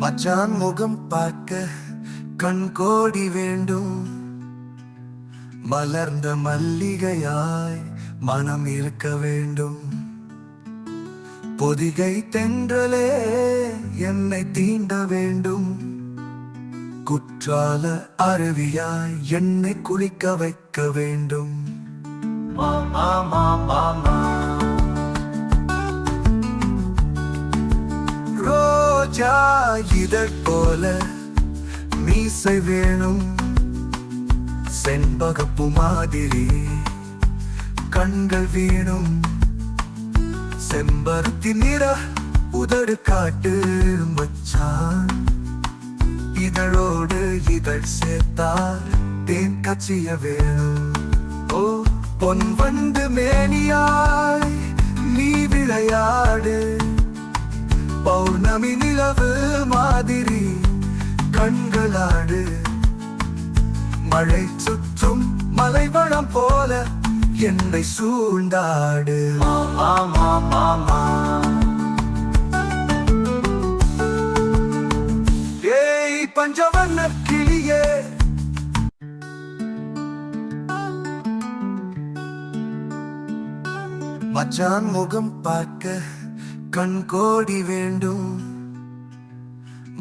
மச்சான் முகம் பார்க்க கண் கோடி வேண்டும். மலர்ந்த மல்லிகையாய் மனம் இருக்க வேண்டும். பொதிகை தென்றலே என்னை தீண்ட வேண்டும். குற்றால அருவியாய் என்னை குளிக்க வைக்க வேண்டும். ரோஜா இதழ் போல மீசை வேணும். செண்பகப்பு மாதிரி கண்கள் வேணும். செம்பருத்தி நிற உதடு காட்டு மச்சான். இதழோடு இதழ் சேர்த்தால் தேன் கச்சிய வேணும். ஓ பொன் வந்து மேனியாய் நீ விளையாடு. பௌர்ணமி நிலவு மாதிரி கண்களாடு. மழை சுற்றும் மலைவளம் போல என்னை சூழ்ந்தாடு. ஏய் பஞ்சவர்ண கிளியே, மச்சான் முகம் பார்க்க கண் கோடி வேண்டும்.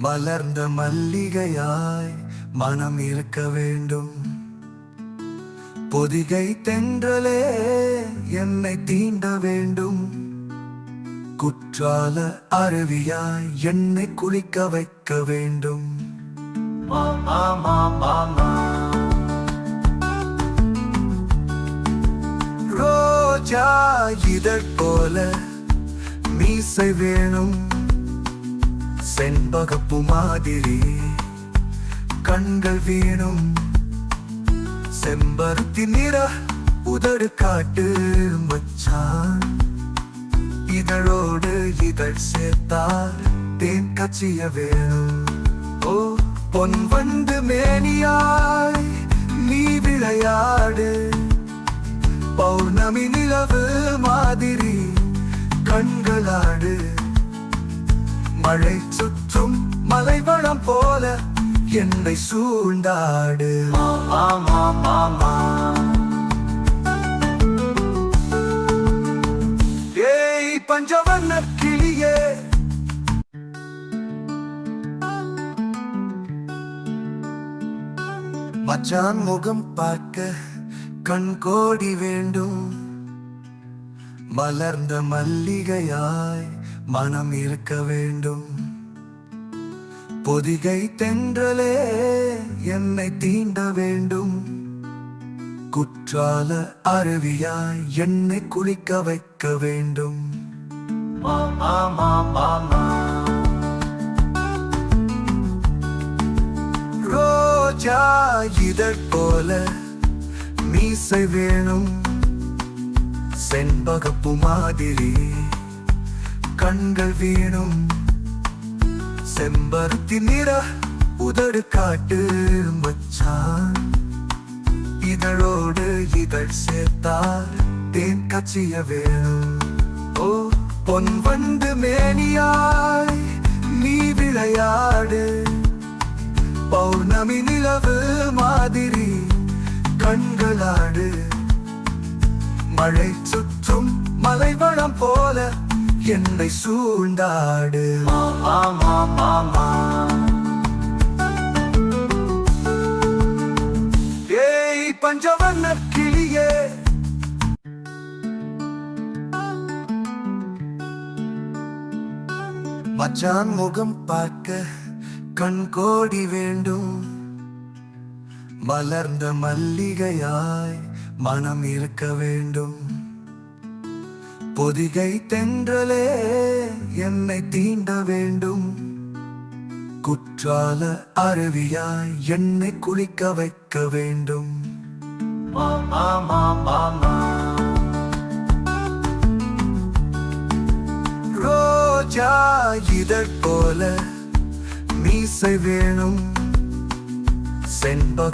மலர்ந்த மல்லிகையாய் மனம் இருக்க வேண்டும். பொதிகை தென்றலே என்னை தீண்ட வேண்டும். குற்றால அருவியாய் என்னை குளிக்க வைக்க வேண்டும். ரோஜா இதழ் போல மீசை வேணும். செண்பகப்பு மாதிரி கண்கள் வேணும். செம்பருத்தி நிற உதடு காட்டு மச்சான். இதழோடு இதழ் சேர்த்தால் தேன் கச்சிய வேணும். ஓ பொன் வந்து மேனியாய் நீ விளையாடு. பௌர்ணமி நிலவு மாதிரி கண்களாடு. மழை சுற்றும் மலைவளம் போல என்னை சூழ்ந்தாடு. ஏய் பஞ்சவர்ண கிளியே, மச்சான் முகம் பார்க்க கண் கோடி வேண்டும். மலர்ந்த மல்லிகையாய் மனம் இருக்க வேண்டும். பொதிகை தென்றலே என்னை தீண்ட வேண்டும். குற்றால அருவியாய் என்னை குளிக்க வைக்க வேண்டும். ரோஜா இதழ் போல மீசை வேணும். செண்பகப்பு மாதிரி கண்கள் வேணும். செம்பருத்தி நிற உதடு காட்டு மச்சான். இதழோடு இதழ் சேர்த்தால் தேன் கச்சிய வேணும். ஓ பொன் வந்து மேனியாய் நீ விளையாடு. பௌர்ணமி நிலவு மாதிரி கண்களாடு. மழை சுற்றும் மலைவளம் போல என்னை சூழ்ந்தாடு. ஏய் பஞ்சவர்ண கிளியே, மச்சான் முகம் பார்க்க கண் கோடி வேண்டும். மலர்ந்த மல்லிகையாய் மனம் இருக்க வேண்டும். பொதிகை தென்றலே என்னை தீண்ட வேண்டும். குற்றால அருவியாய் என்னை குளிக்க வைக்க வேண்டும். ரோஜா இதழ் போல மீசை வேணும். செண்பக